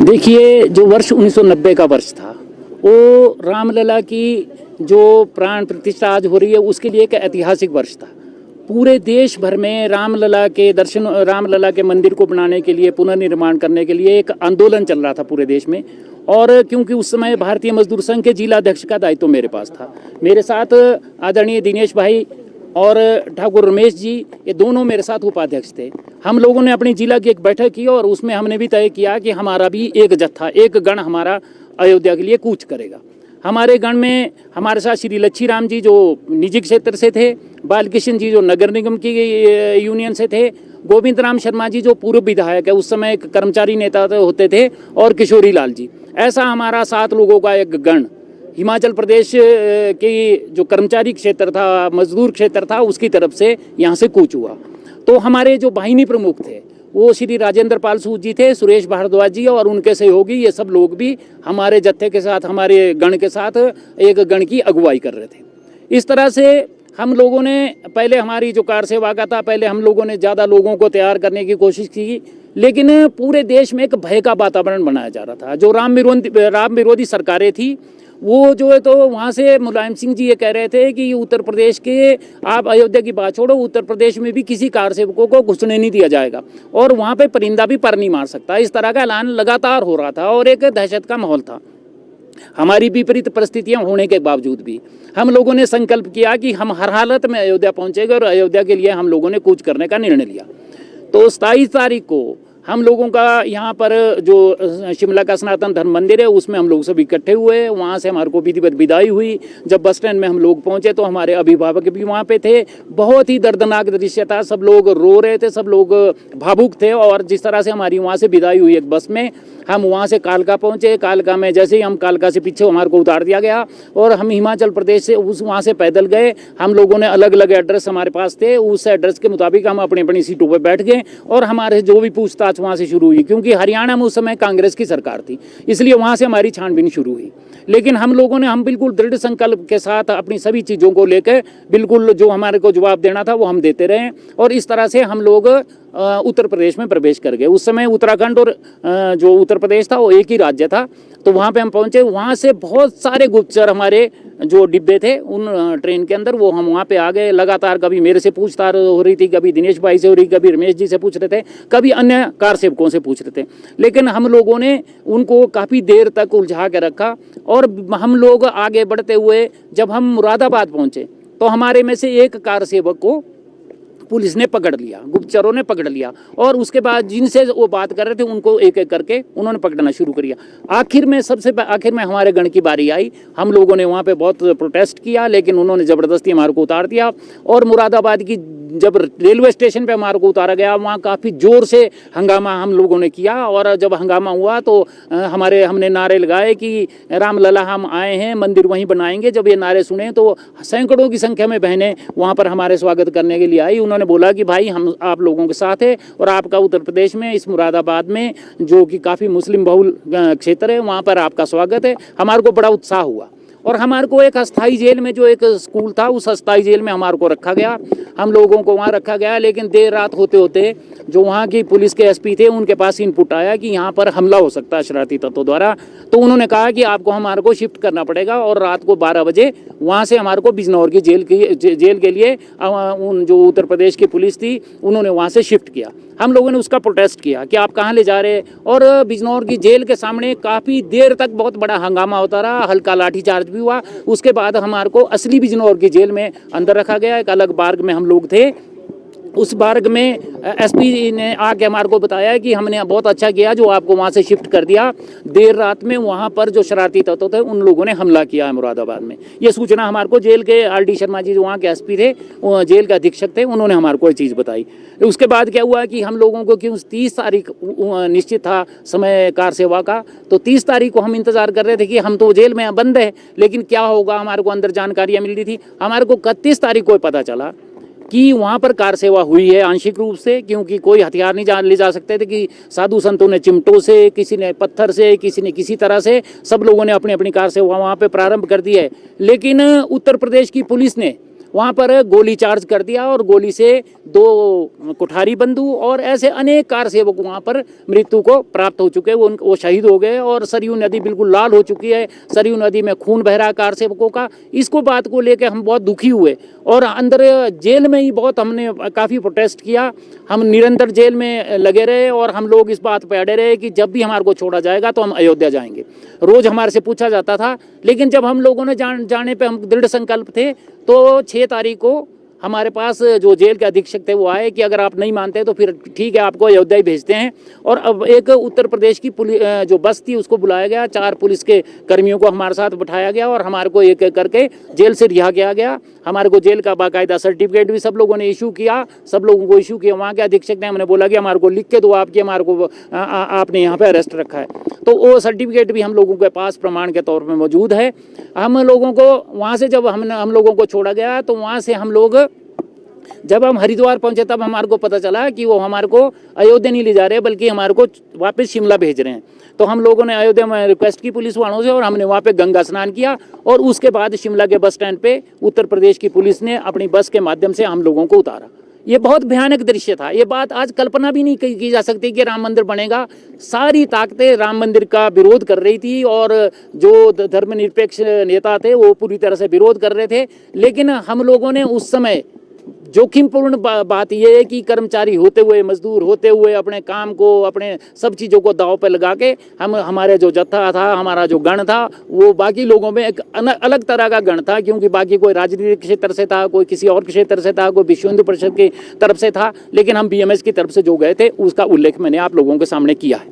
देखिए, जो वर्ष 1990 का वर्ष था, वो रामलला की जो प्राण प्रतिष्ठा आज हो रही है, उसके लिए एक ऐतिहासिक वर्ष था। पूरे देश भर में रामलला के दर्शन, रामलला के मंदिर को बनाने के लिए, पुनर्निर्माण करने के लिए एक आंदोलन चल रहा था पूरे देश में। और क्योंकि उस समय भारतीय मजदूर संघ के जिला अध्यक्ष का दायित्व मेरे पास था, मेरे साथ आदरणीय दिनेश भाई और ठाकुर रमेश जी, ये दोनों मेरे साथ उपाध्यक्ष थे। हम लोगों ने अपनी जिला की एक बैठक की और उसमें हमने भी तय किया कि हमारा भी एक जत्था, एक गण हमारा अयोध्या के लिए कूच करेगा। हमारे गण में हमारे साथ श्री लच्छी राम जी जो निजी क्षेत्र से थे, बालकृष्ण जी जो नगर निगम की यूनियन से थे, गोविंद राम शर्मा जी जो पूर्व विधायक है, उस समय एक कर्मचारी नेता होते थे, और किशोरी लाल जी। ऐसा हमारा 7 लोगों का एक गण हिमाचल प्रदेश की जो कर्मचारी क्षेत्र था, मजदूर क्षेत्र था, उसकी तरफ से यहाँ से कूच हुआ। तो हमारे जो वाहिनी प्रमुख थे वो श्री राजेंद्र पाल सूद जी थे, सुरेश भारद्वाज जी और उनके सहयोगी, ये सब लोग भी हमारे जत्थे के साथ, हमारे गण के साथ एक गण की अगुवाई कर रहे थे। इस तरह से हम लोगों ने पहले, हमारी जो कार सेवा का था, पहले हम लोगों ने ज़्यादा लोगों को तैयार करने की कोशिश की, लेकिन पूरे देश में एक भय का वातावरण बनाया जा रहा था। जो राम विरोधी सरकारें थी, वो जो है, तो वहाँ से मुलायम सिंह जी ये कह रहे थे कि उत्तर प्रदेश के, आप अयोध्या की बात छोड़ो, उत्तर प्रदेश में भी किसी कार सेवकों को घुसने नहीं दिया जाएगा और वहाँ पे परिंदा भी पर नहीं मार सकता। इस तरह का ऐलान लगातार हो रहा था और एक दहशत का माहौल था। हमारी विपरीत परिस्थितियां होने के बावजूद भी हम लोगों ने संकल्प किया कि हम हर हालत में अयोध्या पहुँचेंगे और अयोध्या के लिए हम लोगों ने कूच करने का निर्णय लिया। तो 27 तारीख को हम लोगों का यहाँ पर जो शिमला का सनातन धर्म मंदिर है, उसमें हम लोग सब इकट्ठे हुए। वहाँ से हमारे को विधिवत विदाई हुई। जब बस स्टैंड में हम लोग पहुँचे तो हमारे अभिभावक भी वहाँ पे थे। बहुत ही दर्दनाक दृश्य था, सब लोग रो रहे थे, सब लोग भावुक थे। और जिस तरह से हमारी वहाँ से विदाई हुई एक बस में, हम वहाँ से कालका पहुँचे। कालका में जैसे ही हम कालका से पीछे हमारे को उतार दिया गया और हम हिमाचल प्रदेश से वहाँ से पैदल गए। हम लोगों ने अलग अलग एड्रेस हमारे पास थे, उस एड्रेस के मुताबिक हम अपनी अपनी सीटों पर बैठ गए और हमारे जो भी पूछताछ वहाँ से शुरू हुई, क्योंकि हरियाणा में उस समय कांग्रेस की सरकार थी, इसलिए वहाँ से हमारी छानबीन शुरू हुई। लेकिन हम लोगों ने, हम बिल्कुल दृढ़ संकल्प के साथ अपनी सभी चीज़ों को लेकर बिल्कुल जो हमारे को जवाब देना था वो हम देते रहे और इस तरह से हम लोग उत्तर प्रदेश में प्रवेश कर गए। उस समय उत्तराखंड और जो उत्तर प्रदेश था वो एक ही राज्य था। तो वहाँ पे हम पहुँचे। वहाँ से बहुत सारे गुप्तचर हमारे जो डिब्बे थे उन ट्रेन के अंदर, वो हम वहाँ पे आ गए। लगातार कभी मेरे से पूछताछ हो रही थी, कभी दिनेश भाई से हो रही, कभी रमेश जी से पूछ रहे थे, कभी अन्य कार सेवकों से पूछ रहे थे। लेकिन हम लोगों ने उनको काफ़ी देर तक उलझा के रखा और हम लोग आगे बढ़ते हुए जब हम मुरादाबाद पहुँचे तो हमारे में से एक कार सेवक को पुलिस ने पकड़ लिया, गुप्तचरों ने पकड़ लिया और उसके बाद जिनसे वो बात कर रहे थे उनको एक एक करके उन्होंने पकड़ना शुरू कर दिया। आखिर में, सबसे आखिर में हमारे गण की बारी आई। हम लोगों ने वहाँ पे बहुत प्रोटेस्ट किया, लेकिन उन्होंने ज़बरदस्ती हमारे को उतार दिया। और मुरादाबाद की जब रेलवे स्टेशन पे हमारे को उतारा गया, वहाँ काफ़ी ज़ोर से हंगामा हम लोगों ने किया। और जब हंगामा हुआ तो हमने नारे लगाए कि रामलला हम आए हैं, मंदिर वहीं बनाएंगे। जब ये नारे सुने तो सैकड़ों की संख्या में बहनें वहाँ पर हमारे स्वागत करने के लिए आई। उन्होंने बोला कि भाई हम आप लोगों के साथ है और आपका उत्तर प्रदेश में इस मुरादाबाद में जो कि काफ़ी मुस्लिम बहुल क्षेत्र है, वहाँ पर आपका स्वागत है। हमारे को बड़ा उत्साह हुआ और हमारे को एक अस्थाई जेल में, जो एक स्कूल था, उस अस्थाई जेल में हमारे को रखा गया। हम लोगों को वहाँ रखा गया। लेकिन देर रात होते होते जो वहाँ की पुलिस के एसपी थे, उनके पास इनपुट आया कि यहाँ पर हमला हो सकता है शरारती तत्वों द्वारा। तो उन्होंने कहा कि आपको हमारे को शिफ्ट करना पड़ेगा और रात को 12 बजे वहाँ से हमारे को बिजनौर की जेल के लिए उन जो उत्तर प्रदेश की पुलिस थी उन्होंने वहाँ से शिफ्ट किया। हम लोगों ने उसका प्रोटेस्ट किया कि आप कहाँ ले जा रहे हैं। और बिजनौर की जेल के सामने काफ़ी देर तक बहुत बड़ा हंगामा होता रहा, हल्का लाठीचार्ज भी हुआ। उसके बाद हमारे को असली बिजनौर की जेल में अंदर रखा गया। एक अलग बार्ग में हम लोग थे। उस बार्ग में एसपी ने आके हमारे को बताया कि हमने बहुत अच्छा किया जो आपको वहाँ से शिफ्ट कर दिया। देर रात में वहाँ पर जो शरारती तत्व थे उन लोगों ने हमला किया है मुरादाबाद में। ये सूचना हमारे को जेल के आर डी शर्मा जी जो वहाँ के एसपी थे, जेल के अधीक्षक थे, उन्होंने हमारे को ये चीज़ बताई। उसके बाद क्या हुआ कि हम लोगों को क्यों 30 तारीख निश्चित था समय कार सेवा का, तो 30 तारीख को हम इंतज़ार कर रहे थे कि हम तो जेल में बंद है, लेकिन क्या होगा। हमारे को अंदर जानकारियाँ मिल रही थी। हमारे को 31 तारीख को पता चला कि वहाँ पर कार सेवा हुई है आंशिक रूप से, क्योंकि कोई हथियार नहीं ले जा सकते थे। कि साधु संतों ने चिमटों से, किसी ने पत्थर से, किसी ने किसी तरह से, सब लोगों ने अपनी अपनी कार सेवा वहाँ पे प्रारंभ कर दी है। लेकिन उत्तर प्रदेश की पुलिस ने वहाँ पर गोली चार्ज कर दिया और गोली से 2 कुठारी बंधु और ऐसे अनेक कार सेवक वहाँ पर मृत्यु को प्राप्त हो चुके हैं। वो शहीद हो गए और सरयू नदी बिल्कुल लाल हो चुकी है। सरयू नदी में खून बह रहा है कार सेवकों का। इसको बात को लेकर हम बहुत दुखी हुए और अंदर जेल में ही बहुत हमने काफ़ी प्रोटेस्ट किया। हम निरंतर जेल में लगे रहे और हम लोग इस बात पर अड़े रहे कि जब भी हमारे को छोड़ा जाएगा तो हम अयोध्या जाएंगे। रोज़ हमारे से पूछा जाता था, लेकिन जब हम लोगों ने जाने पे हम दृढ़ संकल्प थे तो 6 तारीख को हमारे पास जो जेल के अधीक्षक थे वो आए कि अगर आप नहीं मानते तो फिर ठीक है, आपको अयोध्या ही भेजते हैं। और अब एक उत्तर प्रदेश की पुलिस जो बस थी उसको बुलाया गया, 4 पुलिस के कर्मियों को हमारे साथ बिठाया गया और हमारे को एक एक करके जेल से रिहा किया गया। हमारे को जेल का बाकायदा सर्टिफिकेट भी सब लोगों ने इशू किया, सब लोगों को इशू किया। वहाँ के अधीक्षक ने हमने बोला कि हमारे को लिख के दो आपकी, हमारे को आपने यहाँ पे अरेस्ट रखा है, तो वो सर्टिफिकेट भी हम लोगों के पास प्रमाण के तौर पर मौजूद है। हम लोगों को वहाँ से जब हम लोगों को छोड़ा गया तो वहाँ से हम लोग जब हम हरिद्वार पहुंचे तब हमारे को पता चला कि वो हमारे को अयोध्या नहीं ले जा रहे बल्कि हमारे को वापस शिमला भेज रहे हैं। तो हम लोगों ने अयोध्या में रिक्वेस्ट की पुलिस वालों से और हमने वहाँ पे गंगा स्नान किया और उसके बाद शिमला के बस स्टैंड पे उत्तर प्रदेश की पुलिस ने अपनी बस के माध्यम से हम लोगों को उतारा। ये बहुत भयानक दृश्य था। ये बात आज कल्पना भी नहीं की जा सकती कि राम मंदिर बनेगा। सारी ताकतें राम मंदिर का विरोध कर रही थी और जो धर्मनिरपेक्ष नेता थे वो पूरी तरह से विरोध कर रहे थे। लेकिन हम लोगों ने उस समय जोखिमपूर्ण बात यह है कि कर्मचारी होते हुए, मजदूर होते हुए अपने काम को, अपने सब चीज़ों को दांव पे लगा के हमारे जो जत्था था, हमारा जो गण था, वो बाकी लोगों में एक अलग तरह का गण था, क्योंकि बाकी कोई राजनीतिक क्षेत्र से था, कोई किसी और क्षेत्र से था, कोई विश्व हिंदू परिषद की तरफ से था, लेकिन हम बीएमएस की तरफ से जो गए थे उसका उल्लेख मैंने आप लोगों के सामने किया है।